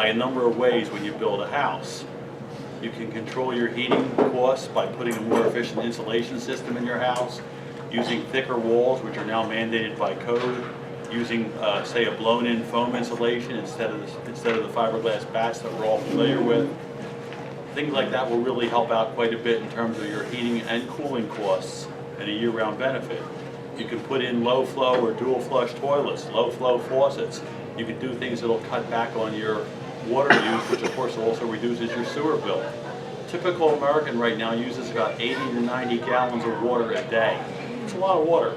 by a number of ways when you build a house. You can control your heating costs by putting a more efficient insulation system in your house, using thicker walls, which are now mandated by code, using, say, a blown-in foam insulation instead of the fiberglass bats that we're all familiar with. Things like that will really help out quite a bit in terms of your heating and cooling costs and a year-round benefit. You can put in low-flow or dual-flush toilets, low-flow faucets. You can do things that will cut back on your water use, which of course also reduces your sewer bill. Typical American right now uses about 80 to 90 gallons of water a day. It's a lot of water.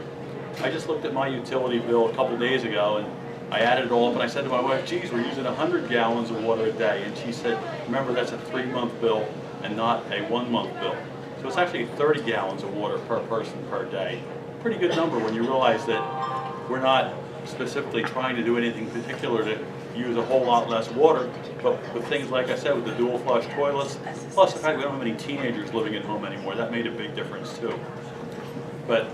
I just looked at my utility bill a couple days ago and I added it all up and I said to my wife, geez, we're using 100 gallons of water a day. And she said, remember, that's a 3-month bill and not a 1-month bill. So it's actually 30 gallons of water per person per day. Pretty good number when you realize that we're not specifically trying to do anything particular to use a whole lot less water, but with things like I said, with the dual flush toilets, plus the fact we don't have any teenagers living at home anymore, that made a big difference too. But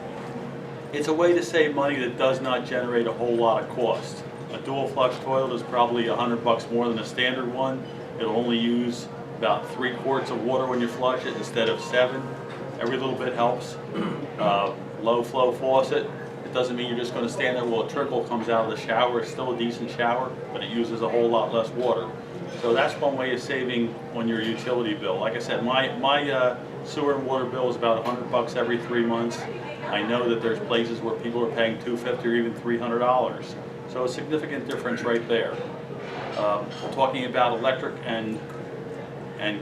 it's a way to save money that does not generate a whole lot of cost. A dual flush toilet is probably $100 more than a standard one. It'll only use about 3 quarts of water when you flush it instead of 7. Every little bit helps. Low flow faucet. It doesn't mean you're just going to stand there while a trickle comes out of the shower. It's still a decent shower, but it uses a whole lot less water. So that's one way of saving on your utility bill. Like I said, my sewer and water bill is about $100 every 3 months. I know that there's places where people are paying $250 or even $300. So a significant difference right there. Talking about electric and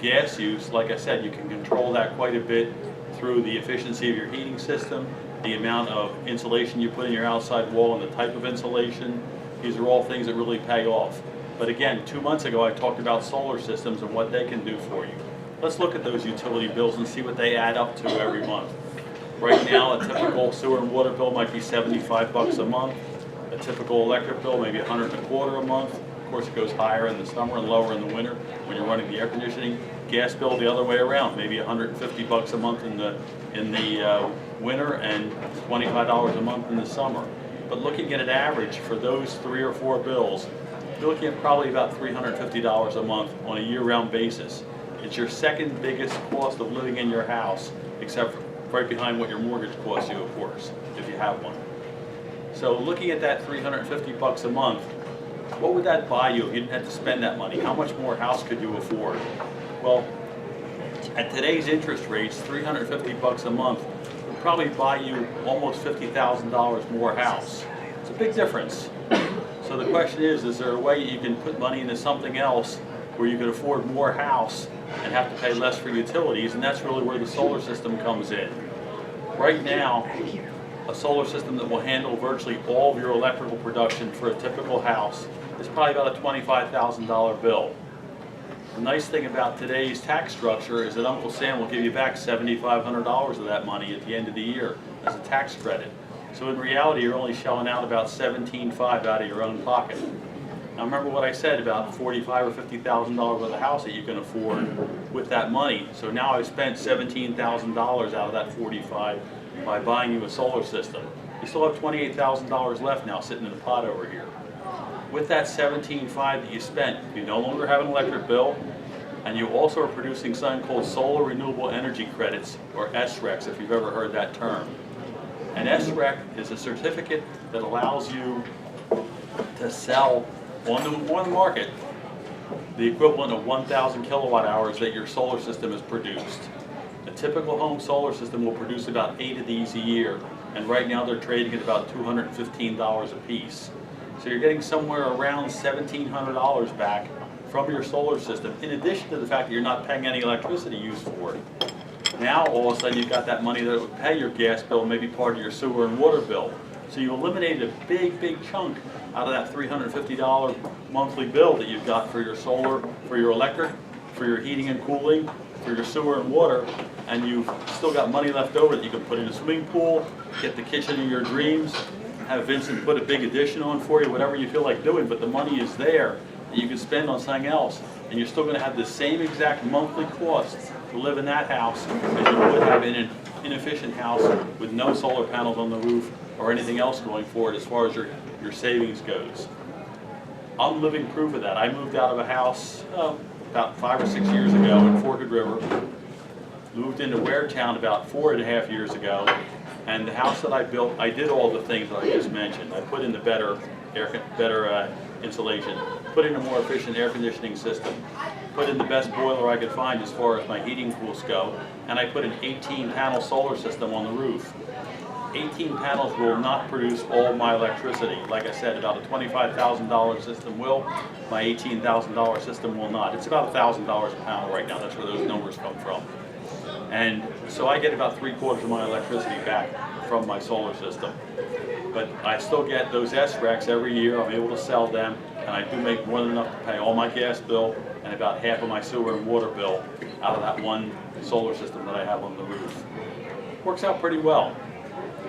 gas use, like I said, you can control that quite a bit through the efficiency of your heating system, the amount of insulation you put in your outside wall and the type of insulation. These are all things that really pay off. But again, 2 months ago I talked about solar systems and what they can do for you. Let's look at those utility bills and see what they add up to every month. Right now, a typical sewer and water bill might be $75 a month. A typical electric bill maybe $125 a month. Of course, it goes higher in the summer and lower in the winter when you're running the air conditioning. Gas bill the other way around, maybe $150 a month in the winter and $25 a month in the summer. But looking at an average for those 3 or 4 bills, you're looking at probably about $350 a month on a year-round basis. It's your second biggest cost of living in your house, except for right behind what your mortgage costs you, of course, if you have one. So looking at that $350 a month, what would that buy you if you didn't have to spend that money? How much more house could you afford? Well, at today's interest rates, $350 a month would probably buy you almost $50,000 more house. It's a big difference. So the question is there a way you can put money into something else where you could afford more house and have to pay less for utilities? And that's really where the solar system comes in. Right now, a solar system that will handle virtually all of your electrical production for a typical house is probably about a $25,000 bill. The nice thing about today's tax structure is that Uncle Sam will give you back $7,500 of that money at the end of the year as a tax credit. So in reality, you're only shelling out about $17,500 out of your own pocket. Now remember what I said about $45,000 or $50,000 worth of house that you can afford with that money. So now I've spent $17,000 out of that $45,000 by buying you a solar system. You still have $28,000 left now sitting in a pot over here. With that $17,500 that you spent, you no longer have an electric bill, and you also are producing something called Solar Renewable Energy Credits, or SRECs, if you've ever heard that term. An SREC is a certificate that allows you to sell on the market the equivalent of 1,000 kilowatt hours that your solar system has produced. A typical home solar system will produce about 8 of these a year, and right now they're trading at about $215 a piece. So you're getting somewhere around $1,700 back from your solar system, in addition to the fact that you're not paying any electricity use for it. Now all of a sudden you've got that money that would pay your gas bill, maybe part of your sewer and water bill. So you eliminated a big chunk out of that $350 monthly bill that you've got for your solar, for your electric, for your heating and cooling, for your sewer and water, and you've still got money left over that you can put in a swimming pool, get the kitchen of your dreams, have Vincent put a big addition on for you, whatever you feel like doing, but the money is there that you can spend on something else, and you're still going to have the same exact monthly cost to live in that house as you would have in an inefficient house with no solar panels on the roof or anything else going for it as far as your savings goes. I'm living proof of that. I moved out of a house about 5 or 6 years ago in Forked River, moved into Waretown about 4.5 years ago, and the house that I built, I did all the things that I just mentioned. I put in the better insulation, put in a more efficient air conditioning system, put in the best boiler I could find as far as my heating pools go, and I put an 18-panel solar system on the roof. 18 panels will not produce all my electricity. Like I said, about a $25,000 system will. My $18,000 system will not. It's about $1,000 a panel right now. That's where those numbers come from. And so I get about 3/4 of my electricity back from my solar system. But I still get those SRECs every year. I'm able to sell them, and I do make more than enough to pay all my gas bill and about half of my sewer and water bill out of that one solar system that I have on the roof. Works out pretty well.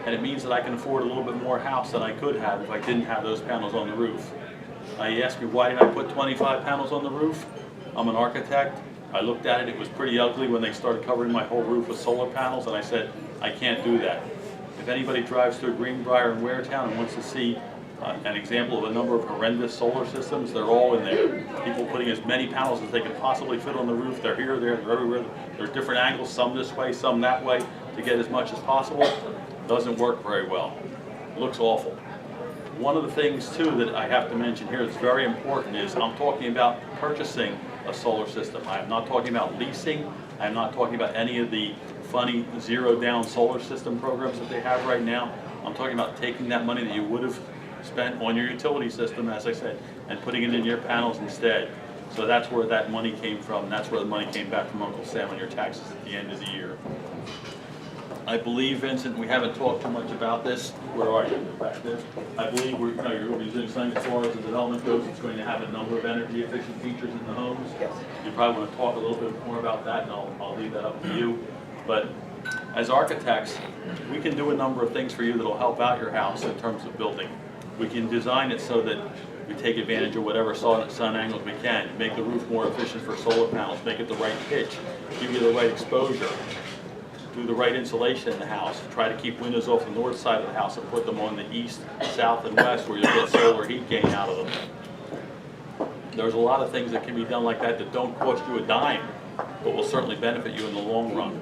And it means that I can afford a little bit more house than I could have if I didn't have those panels on the roof. You asked me why did I put 25 panels on the roof? I'm an architect. I looked at it, it was pretty ugly when they started covering my whole roof with solar panels, and I said, I can't do that. If anybody drives through Greenbrier and Waretown and wants to see an example of a number of horrendous solar systems, they're all in there. People putting as many panels as they can possibly fit on the roof. They're here, there, they're everywhere. There are different angles, some this way, some that way, to get as much as possible. Doesn't work very well. Looks awful. One of the things too that I have to mention here that's very important is I'm talking about purchasing a solar system. I am not talking about leasing. I am not talking about any of the funny zero down solar system programs that they have right now. I'm talking about taking that money that you would have spent on your utility system, as I said, and putting it in your panels instead. So that's where that money came from. That's where the money came back from Uncle Sam on your taxes at the end of the year. I believe, Vincent, we haven't talked too much about this. Where are you? Back there. I believe you're going to be doing something as far as the development goes. It's going to have a number of energy efficient features in the homes. Yes. You probably want to talk a little bit more about that, and I'll leave that up to you. But as architects, we can do a number of things for you that will help out your house in terms of building. We can design it so that we take advantage of whatever sun angles we can, make the roof more efficient for solar panels, make it the right pitch, give you the right exposure, do the right insulation in the house, try to keep windows off the north side of the house and put them on the east, south, and west where you'll get solar heat gain out of them. There's a lot of things that can be done like that that don't cost you a dime, but will certainly benefit you in the long run.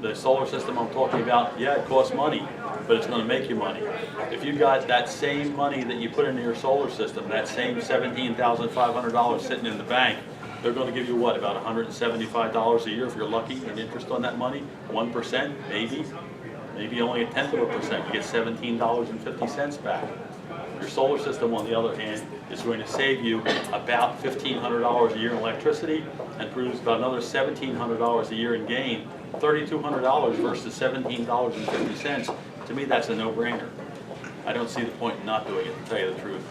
The solar system I'm talking about, yeah, it costs money, but it's going to make you money. If you got that same money that you put into your solar system, that same $17,500 sitting in the bank, they're going to give you what, about $175 a year if you're lucky in interest on that money? 1%, maybe only 1/10%. You get $17.50 back. Your solar system, on the other hand, is going to save you about $1,500 a year in electricity and produce about another $1,700 a year in gain. $3,200 versus $17.50. To me, that's a no-brainer. I don't see the point in not doing it, to tell you the truth.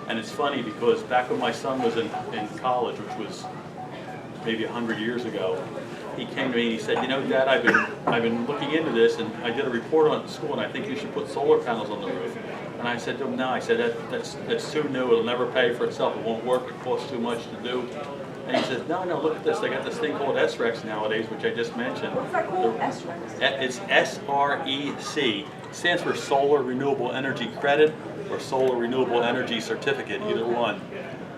And it's funny because back when my son was in college, which was maybe 100 years ago, he came to me and he said, you know, Dad, I've been looking into this, and I did a report on it in school, and I think you should put solar panels on the roof. And I said to him, no, I said, that's too new, it'll never pay for itself, it won't work, it costs too much to do. And he says, no, look at this, they got this thing called SRECs nowadays, which I just mentioned. What's that called? SRECs? It's SREC, stands for Solar Renewable Energy Credit or Solar Renewable Energy Certificate, either one.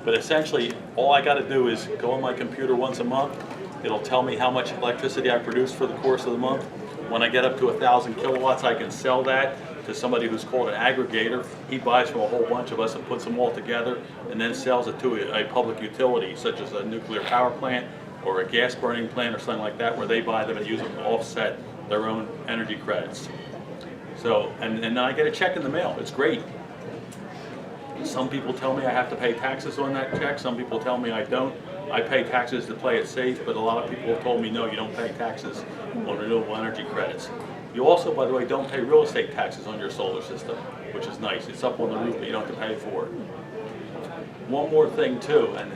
But essentially, all I got to do is go on my computer once a month. It'll tell me how much electricity I produce for the course of the month. When I get up to 1,000 kilowatts, I can sell that to somebody who's called an aggregator. He buys from a whole bunch of us and puts them all together and then sells it to a public utility, such as a nuclear power plant or a gas burning plant or something like that, where they buy them and use them to offset their own energy credits. So, and then I get a check in the mail. It's great. Some people tell me I have to pay taxes on that check. Some people tell me I don't. I pay taxes to play it safe, but a lot of people have told me, no, you don't pay taxes on renewable energy credits. You also, by the way, don't pay real estate taxes on your solar system, which is nice. It's up on the roof, but you don't have to pay for it. One more thing, too, and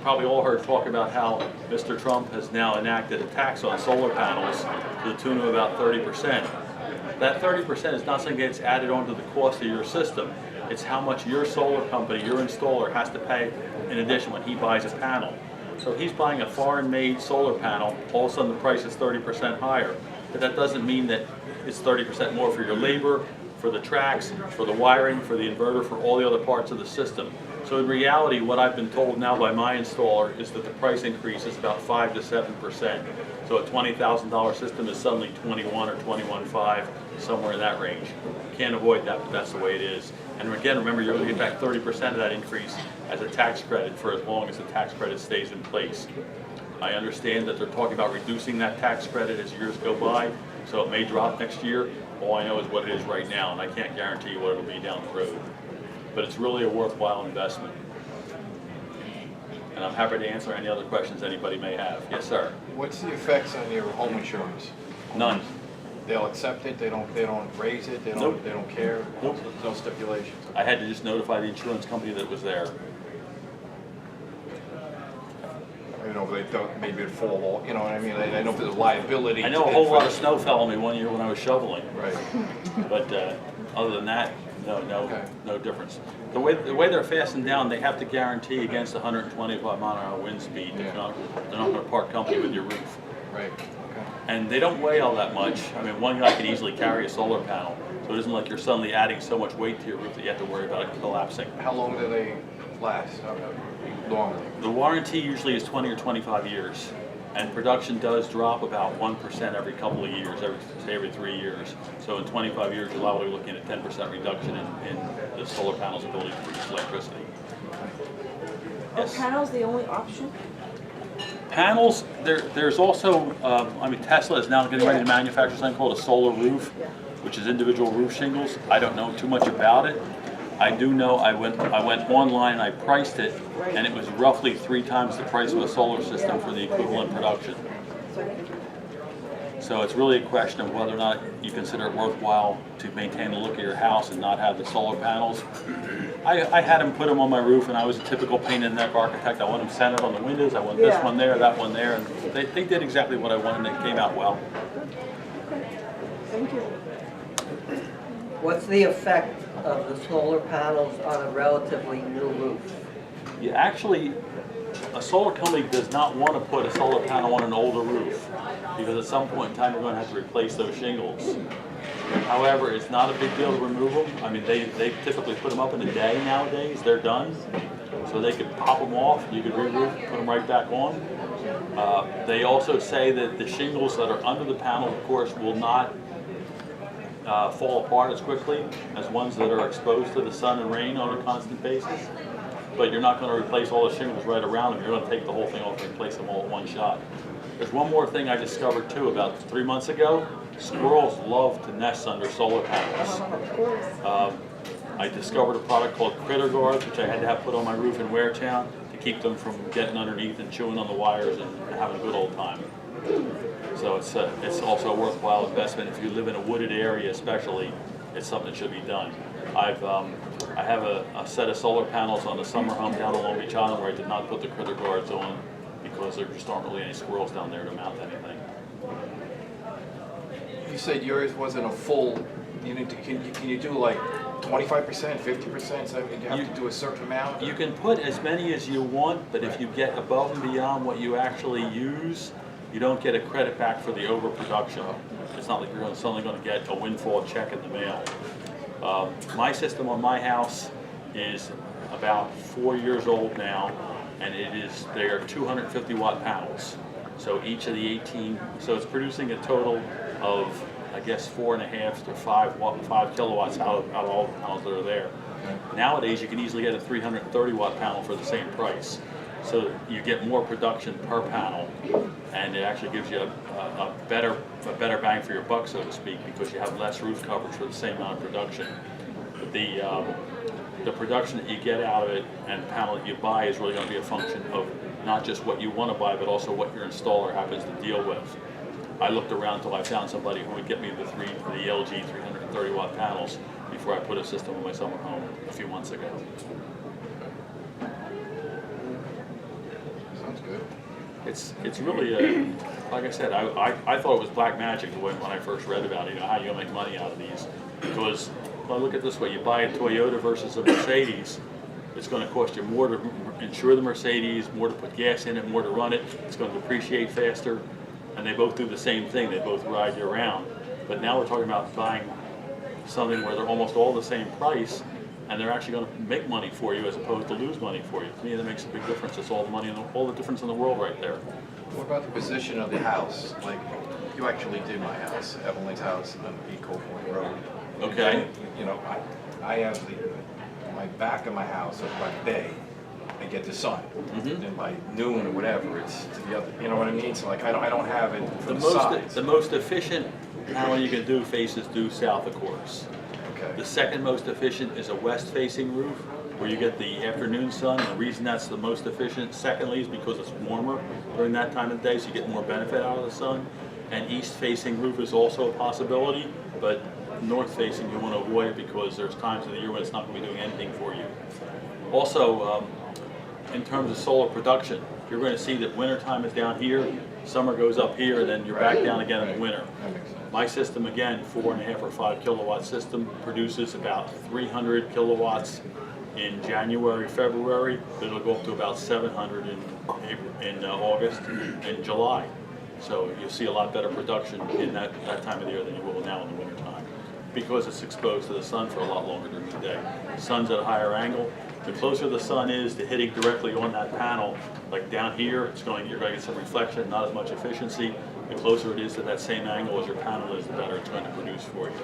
probably all heard talk about how Mr. Trump has now enacted a tax on solar panels to the tune of about 30%. That 30% is not something that gets added onto the cost of your system. It's how much your solar company, your installer, has to pay in addition when he buys a panel. So if he's buying a foreign-made solar panel, all of a sudden the price is 30% higher. But that doesn't mean that it's 30% more for your labor, for the tracks, for the wiring, for the inverter, for all the other parts of the system. So in reality, what I've been told now by my installer is that the price increase is about 5 to 7%. So a $20,000 system is suddenly 21 or 21.5, somewhere in that range. You can't avoid that, but that's the way it is. And again, remember, you're going to get back 30% of that increase as a tax credit for as long as the tax credit stays in place. I understand that they're talking about reducing that tax credit as years go by, so it may drop next year. All I know is what it is right now, and I can't guarantee you what it'll be down the road. But it's really a worthwhile investment. And I'm happy to answer any other questions anybody may have. Yes, sir. What's the effects on your home insurance? None. They'll accept it. They don't raise it. They don't. Nope. They don't care. Nope. No stipulations. I had to just notify the insurance company that it was there. You know, they thought maybe it'd fall off. You know what I mean? I know there's a liability. I know a whole lot of snow fell on me one year when I was shoveling. Right. But other than that, Okay. no difference. The way they're fastened down, they have to guarantee against 125 mile-an-hour wind speed. Yeah. They're not going to part company with your roof. Right. Okay. And they don't weigh all that much. I mean, one guy can easily carry a solar panel, so it isn't like you're suddenly adding so much weight to your roof that you have to worry about it collapsing. How long do they last? Normally. The warranty usually is 20 or 25 years, and production does drop about 1% every couple of years, every 3 years. So in 25 years, you're likely looking at 10% reduction in the solar panel's ability to produce electricity. Are panels the only option? Panels, there's also, I mean, Tesla is now getting ready to manufacture something called a solar roof, which is individual roof shingles. I don't know too much about it. I do know I went online and I priced it, and it was roughly 3 times the price of a solar system for the equivalent production. So it's really a question of whether or not you consider it worthwhile to maintain the look of your house and not have the solar panels. I had them put them on my roof, and I was a typical pain in the neck architect. I want them centered on the windows. I want this one there, that one there, and they did exactly what I wanted, and it came out well. Thank you. What's the effect of the solar panels on a relatively new roof? You actually, a solar company does not want to put a solar panel on an older roof, because at some point in time you're going to have to replace those shingles. However, it's not a big deal to remove them. I mean, they typically put them up in a day nowadays. They're done. So they could pop them off, you could re-roof, put them right back on. They also say that the shingles that are under the panel, of course, will not fall apart as quickly as ones that are exposed to the sun and rain on a constant basis. But you're not going to replace all the shingles right around them. You're going to take the whole thing off and replace them all at one shot. There's one more thing I discovered too about 3 months ago. Squirrels love to nest under solar panels. I discovered a product called Critter Guards, which I had to have put on my roof in Waretown to keep them from getting underneath and chewing on the wires and having a good old time. So it's also a worthwhile investment. If you live in a wooded area especially, it's something that should be done. I have a set of solar panels on the summer home down on Long Beach Island where I did not put the Critter Guards on because there just aren't really any squirrels down there to mount anything. You said yours wasn't a full. Can you do like 25%, 50%? So you have to do a certain amount? You can put as many as you want, but if you get above and beyond what you actually use, you don't get a credit back for the overproduction. It's not like you're suddenly going to get a windfall check in the mail. My system on my house is about 4 years old now, and they are 250 watt panels. So each of the 18, so it's producing a total of, I guess, 4.5 to 5 kilowatts out of all the panels that are there. Nowadays, you can easily get a 330 watt panel for the same price. So you get more production per panel, and it actually gives you a better bang for your buck, so to speak, because you have less roof coverage for the same amount of production. But the production that you get out of it and the panel that you buy is really going to be a function of not just what you want to buy, but also what your installer happens to deal with. I looked around until I found somebody who would get me the LG 330 watt panels before I put a system on my summer home a few months ago. Sounds good. It's really like I said, I thought it was black magic when I first read about it. You know, how you make money out of these? Because well, look at it this way: you buy a Toyota versus a Mercedes. It's going to cost you more to insure the Mercedes, more to put gas in it, more to run it. It's going to depreciate faster, and they both do the same thing. They both ride you around. But now we're talking about buying something where they're almost all the same price, and they're actually going to make money for you as opposed to lose money for you. To me, that makes a big difference. It's all the money, all the difference in the world right there. What about the position of the house? Like, you actually did my house, Evelyn's house on Eco Point Road. Okay. You know, I have my back of my house, my bay, I get the sun. Mhm. And by noon or whatever, it's to the other, you know what I mean? So like, I don't have it for the sides. The most efficient panel you can do faces due south, of course. Okay. The second most efficient is a west-facing roof, where you get the afternoon sun. The reason that's the most efficient, secondly, is because it's warmer during that time of day, so you get more benefit out of the sun. And east-facing roof is also a possibility, but north-facing you want to avoid it because there's times of the year when it's not going to be doing anything for you. Also, in terms of solar production, you're going to see that wintertime is down here, summer goes up here, and then you're back down again in the winter. That makes sense. My system, again, 4.5 or 5 kilowatt system, produces about 300 kilowatts in January, February. It'll go up to about 700 in August and July. So you'll see a lot better production in that time of the year than you will now in the winter time, because it's exposed to the sun for a lot longer during the day. Sun's at a higher angle. The closer the sun is to hitting directly on that panel, like down here, you're going to get some reflection, not as much efficiency. The closer it is to that same angle as your panel is, the better it's going to produce for you.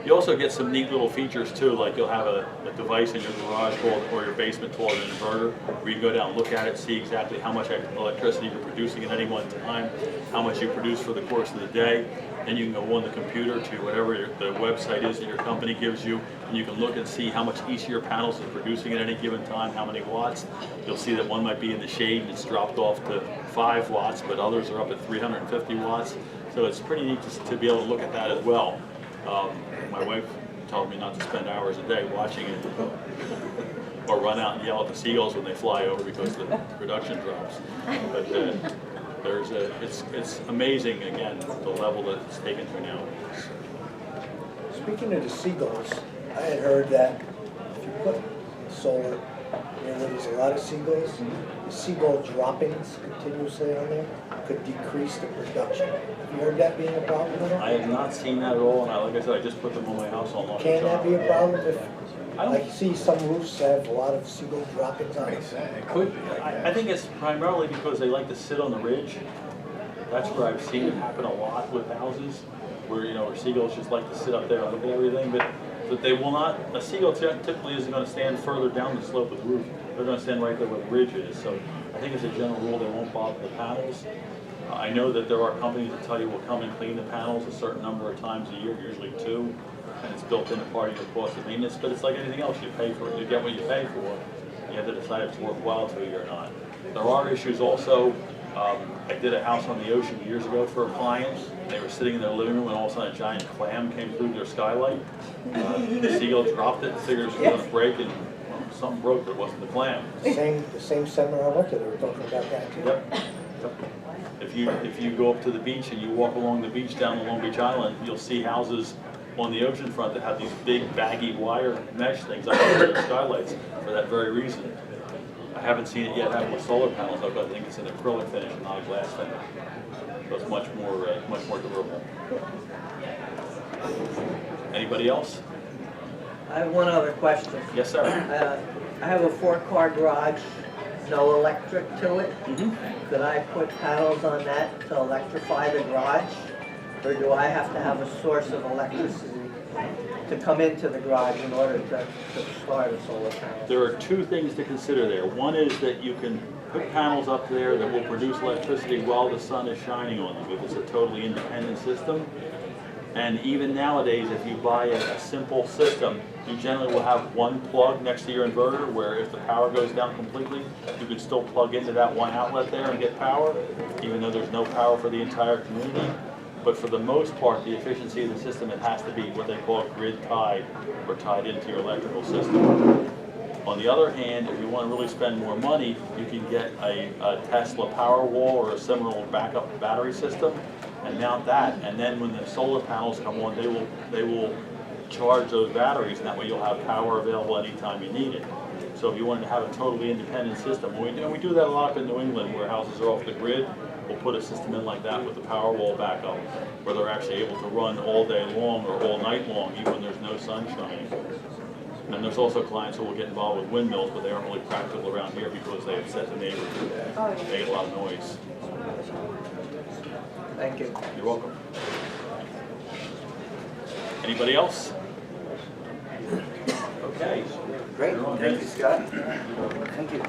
You also get some neat little features too, like you'll have a device in your garage or your basement called an inverter, where you can go down and look at it, see exactly how much electricity you're producing at any one time, how much you produce for the course of the day. Then you can go on the computer to whatever the website is that your company gives you, and you can look and see how much each of your panels is producing at any given time, how many watts. You'll see that one might be in the shade and it's dropped off to 5 watts, but others are up at 350 watts. So it's pretty neat to be able to look at that as well. My wife told me not to spend hours a day watching it or run out and yell at the seagulls when they fly over because the production drops. But it's amazing, again, the level that it's taken to now. Speaking of the seagulls, I had heard that if you put solar where there's a lot of seagulls, the seagull droppings continuously on there could decrease the production. Have you heard that being a problem at all? I have not seen that at all, and like I said, I just put them on my house on long. Can that be a problem if, I don't- like, see some roofs have a lot of seagull droppings on it? Makes sense. It could be, I think it's primarily because they like to sit on the ridge. That's where I've seen it happen a lot with houses, where where seagulls just like to sit up there and look at everything, but they will not. A seagull typically isn't going to stand further down the slope of the roof. They're going to stand right there where the ridge is. So I think as a general rule, they won't bother the panels. I know that there are companies that tell you we'll come and clean the panels a certain number of times a year, usually 2, and it's built into part of your cost of maintenance. But it's like anything else, you pay for it. You get what you pay for. You have to decide if it's worthwhile to you or not. There are issues also. I did a house on the ocean years ago for a client. They were sitting in their living room and all of a sudden a giant clam came through their skylight. The seagull dropped it, figured it was going to break, and something broke, but it wasn't the clam. The same seminar I went to, they were talking about that too. Yep. If you go up to the beach and you walk along the beach down the Long Beach Island, you'll see houses on the ocean front that have these big baggy wire mesh things up over their skylights for that very reason. I haven't seen it yet happen with solar panels, though, but I think it's an acrylic finish and not a glass finish. So it's much more durable. Anybody else? I have one other question. Yes, sir. I have a 4-car garage, no electric to it. Mm-hmm. Could I put panels on that to electrify the garage? Or do I have to have a source of electricity to come into the garage in order to start a solar panel? There are 2 things to consider there. One is that you can put panels up there that will produce electricity while the sun is shining on them if it's a totally independent system. And even nowadays, if you buy a simple system, you generally will have one plug next to your inverter where if the power goes down completely, you can still plug into that one outlet there and get power, even though there's no power for the entire community. But for the most part, the efficiency of the system, it has to be what they call grid tied or tied into your electrical system. On the other hand, if you want to really spend more money, you can get a Tesla Powerwall or a similar backup battery system and mount that. And then when the solar panels come on, they will charge those batteries, and that way you'll have power available anytime you need it. So if you wanted to have a totally independent system, and we do that a lot up in New England where houses are off the grid, we'll put a system in like that with the Powerwall backup, where they're actually able to run all day long or all night long, even when there's no sun shining. And there's also clients who will get involved with windmills, but they aren't really practical around here because they upset the neighbors. Oh, They get a lot of noise. Thank you. You're welcome. Anybody else? Okay. Great, You're on, thank you, Dennis. Scott. Thank you.